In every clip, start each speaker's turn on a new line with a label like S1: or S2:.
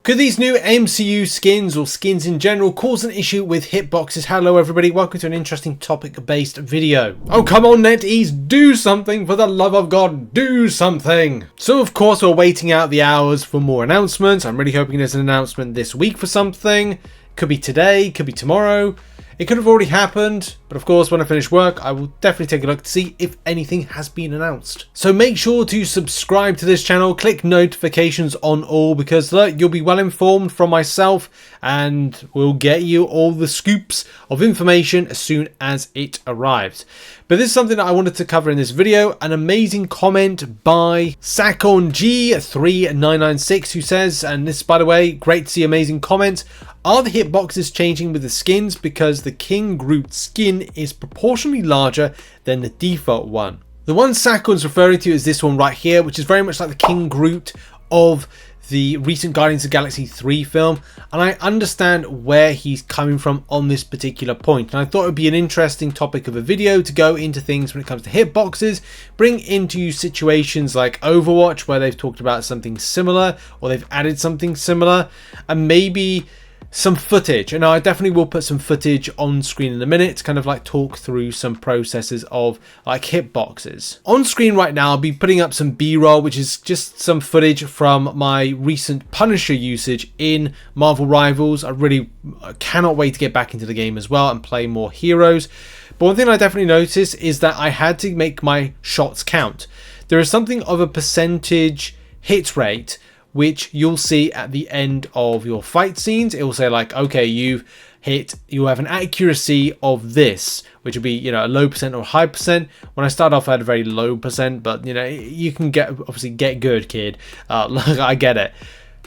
S1: Could these new MCU skins or skins in general cause an issue with hitboxes? Hello everybody, welcome to an interesting topic based video. Oh come on NetEase, do something, for the love of God, do something! So of course we're waiting out the hours for more announcements. I'm really hoping there's an announcement this week for something. Could be today, could be tomorrow. It could have already happened, but of course when I finish work I will definitely take a look to see if anything has been announced. So make sure to subscribe to this channel, click notifications on all, because look, you'll be well informed from myself and we'll get you all the scoops of information as soon as it arrives. But this is something that I wanted to cover in this video. An amazing comment by SakonG3996 who says, and this by the way, great to see amazing comments, are the hitboxes changing with the skins because the King Groot skin is proportionally larger than the default one? The one Sakon's referring to is this one right here, which is very much like the King Groot of the recent Guardians of the Galaxy 3 film, and I understand where he's coming from on this particular point, and I thought it would be an interesting topic of a video to go into things when it comes to hitboxes, bring into situations like Overwatch where they've talked about something similar or they've added something similar, and maybe some footage. And I definitely will put some footage on screen in a minute to kind of like talk through some processes of like hitboxes. On screen right now I'll be putting up some B-roll, which is just some footage from my recent Punisher usage in Marvel Rivals. I really cannot wait to get back into the game as well and play more heroes. But one thing I definitely noticed is that I had to make my shots count. There is something of a percentage hit rate which you'll see at the end of your fight scenes. It will say like, okay, you have an accuracy of this, which will be, you know, a low percent or a high percent. When I started off I had a very low percent, but you know, you can obviously get good, kid. I get it.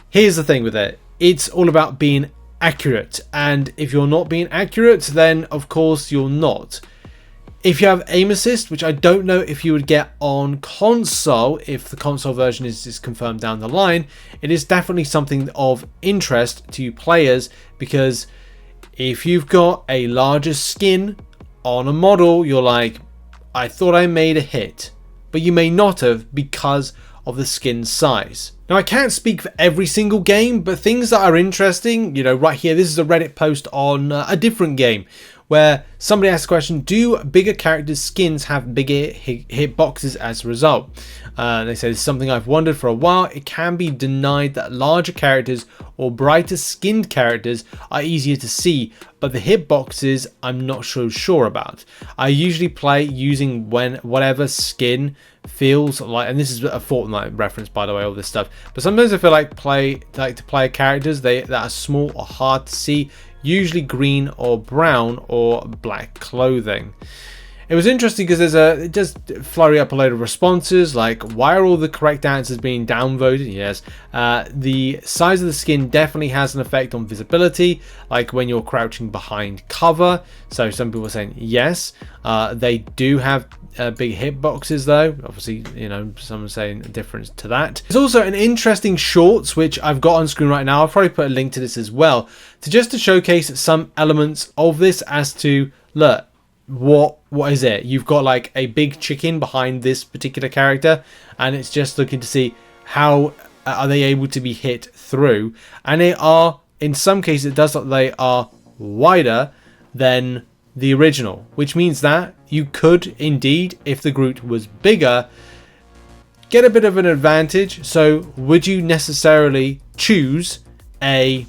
S1: Here's the thing with it. It's all about being accurate, and if you're not being accurate, then of course you're not. If you have aim assist, which I don't know if you would get on console, if the console version is confirmed down the line, it is definitely something of interest to players, because if you've got a larger skin on a model, you're like, I thought I made a hit, but you may not have because of the skin size. Now I can't speak for every single game, but things that are interesting, you know, right here, this is a Reddit post on a different game where somebody asked the question, do bigger characters' skins have bigger hitboxes as a result? They said, it's something I've wondered for a while. It can be denied that larger characters or brighter skinned characters are easier to see, but the hitboxes I'm not so sure about. I usually play using whatever skin feels like, and this is a Fortnite reference by the way, all this stuff, but sometimes I feel like to play characters that are small or hard to see, usually green or brown or black clothing. It was interesting because it does flurry up a load of responses like, why are all the correct answers being downvoted? Yes, the size of the skin definitely has an effect on visibility, like when you're crouching behind cover. So some people are saying yes, they do have big hitboxes though. Obviously, you know, someone's saying a difference to that. There's also an interesting shorts which I've got on screen right now. I'll probably put a link to this as well, to showcase some elements of this as to, look, what is it? You've got like a big chicken behind this particular character, and it's just looking to see how are they able to be hit through, and they are, in some cases it does look like they are wider than the original, which means that you could indeed, if the Groot was bigger, get a bit of an advantage. So would you necessarily choose a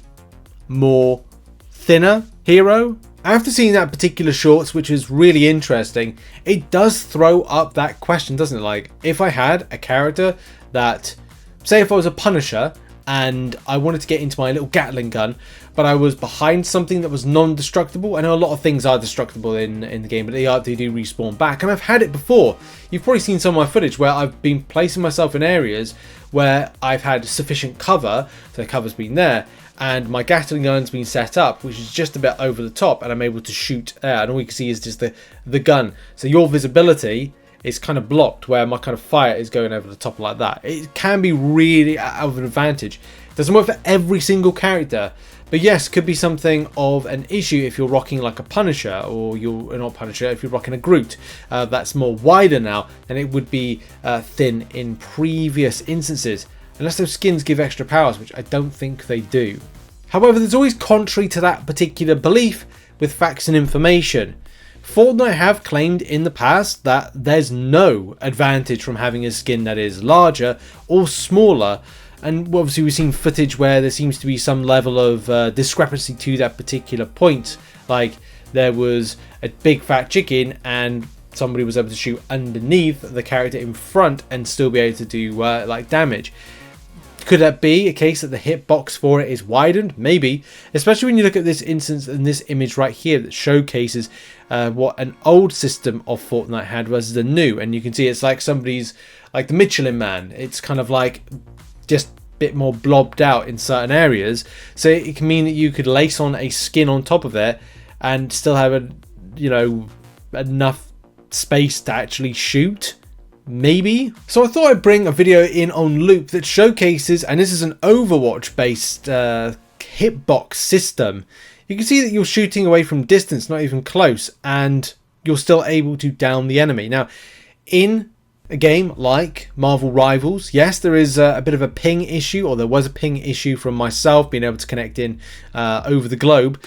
S1: more thinner hero? After seeing that particular shorts, which is really interesting, it does throw up that question, doesn't it? Like, if I had a character that, say if I was a Punisher and I wanted to get into my little Gatling gun, but I was behind something that was non-destructible. I know a lot of things are destructible in the game, but they do respawn back, and I've had it before. You've probably seen some of my footage where I've been placing myself in areas where I've had sufficient cover, so the cover's been there, and my Gatling gun's been set up, which is just a bit over the top, and I'm able to shoot there, and all you can see is just the gun. So your visibility is kind of blocked, where my kind of fire is going over the top like that. It can be really out of an advantage. It doesn't work for every single character, but yes, could be something of an issue if you're rocking like a Punisher, or you're not Punisher, if you're rocking a Groot that's more wider now than it would be thin in previous instances. unless those skins give extra powers, which I don't think they do. However, there's always contrary to that particular belief with facts and information. Fortnite have claimed in the past that there's no advantage from having a skin that is larger or smaller, and obviously we've seen footage where there seems to be some level of discrepancy to that particular point. Like there was a big fat chicken and somebody was able to shoot underneath the character in front and still be able to do like damage. Could that be a case that the hitbox for it is widened? Maybe, especially when you look at this instance and this image right here that showcases what an old system of Fortnite had versus the new, and you can see it's like somebody's, like the Michelin Man. It's kind of like just a bit more blobbed out in certain areas, so it can mean that you could lace on a skin on top of there and still have a, you know, enough space to actually shoot. Maybe. So I thought I'd bring a video in on loop that showcases, and this is an Overwatch based hitbox system. You can see that you're shooting away from distance, not even close, and you're still able to down the enemy. Now, in a game like Marvel Rivals, yes, there is a bit of a ping issue, or there was a ping issue from myself being able to connect in over the globe.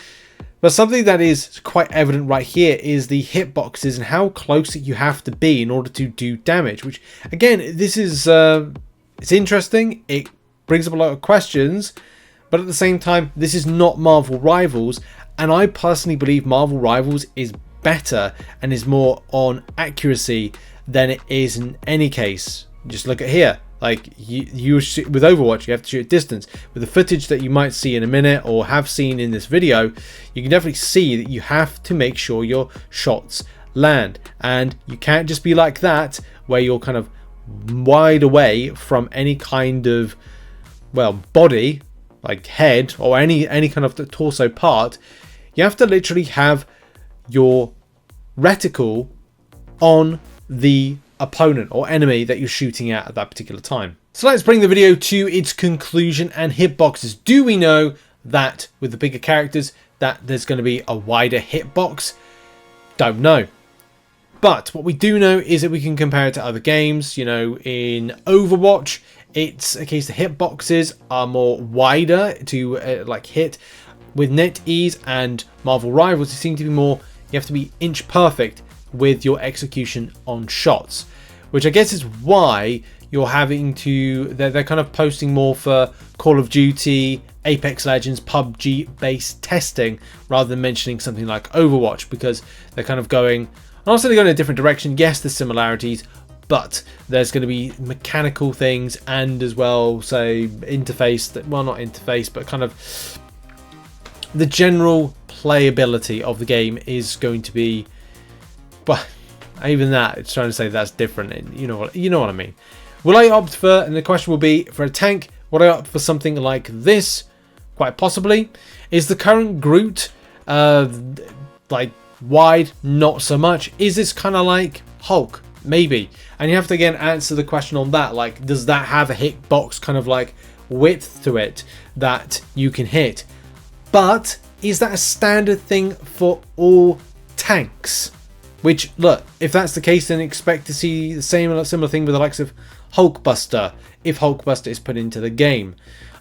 S1: But something that is quite evident right here is the hitboxes and how close you have to be in order to do damage, which again, this is it's interesting. It brings up a lot of questions, but at the same time, this is not Marvel Rivals, and I personally believe Marvel Rivals is better and is more on accuracy than it is in any case. Just look at here. Like you shoot, with Overwatch, you have to shoot at distance. With the footage that you might see in a minute or have seen in this video, you can definitely see that you have to make sure your shots land, and you can't just be like that where you're kind of wide away from any kind of, well, body, like head or any kind of torso part. You have to literally have your reticle on the opponent or enemy that you're shooting at that particular time. So let's bring the video to its conclusion and hitboxes. Do we know that with the bigger characters that there's going to be a wider hitbox? Don't know. But what we do know is that we can compare it to other games. You know, in Overwatch, it's a case the hitboxes are more wider to like hit with net ease, and Marvel Rivals, you seem to be more, you have to be inch perfect with your execution on shots, which I guess is why you're having to, they're kind of posting more for Call of Duty, Apex Legends, PUBG based testing rather than mentioning something like Overwatch, because they're kind of going, honestly, they're going in a different direction. Yes, there's similarities, but there's going to be mechanical things and as well, say, interface, that, well, not interface, but kind of the general playability of the game is going to be, but even that, it's trying to say that's different. You know what I mean. Will I opt for, and the question will be, for a tank, would I opt for something like this? Quite possibly. Is the current Groot like wide? Not so much. Is this kind of like Hulk? Maybe. And you have to again answer the question on that. Like, does that have a hitbox kind of like width to it that you can hit? But is that a standard thing for all tanks? Which, look, if that's the case, then expect to see the similar thing with the likes of Hulkbuster, if Hulkbuster is put into the game.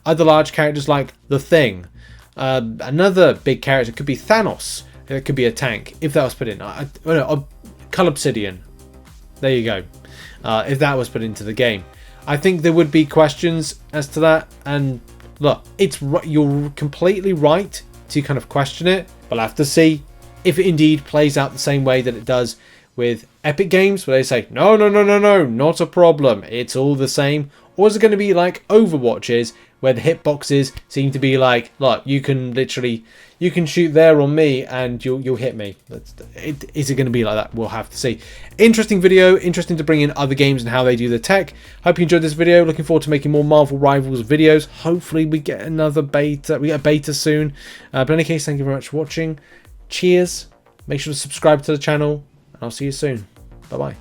S1: Other large characters like The Thing. Another big character could be Thanos. It could be a tank, if that was put in. Colobsidian. There you go. If that was put into the game. I think there would be questions as to that. And look, you're completely right to kind of question it. But I'll have to see if it indeed plays out the same way that it does with Epic Games, where they say, no, not a problem, it's all the same. Or is it going to be like Overwatch is, where the hitboxes seem to be like, look, you can shoot there on me and you'll hit me. Is it going to be like that? We'll have to see. Interesting video, interesting to bring in other games and how they do the tech. Hope you enjoyed this video. Looking forward to making more Marvel Rivals videos. Hopefully we get another beta. We get a beta soon. But in any case, thank you very much for watching. Cheers. Make sure to subscribe to the channel, and I'll see you soon. Bye bye.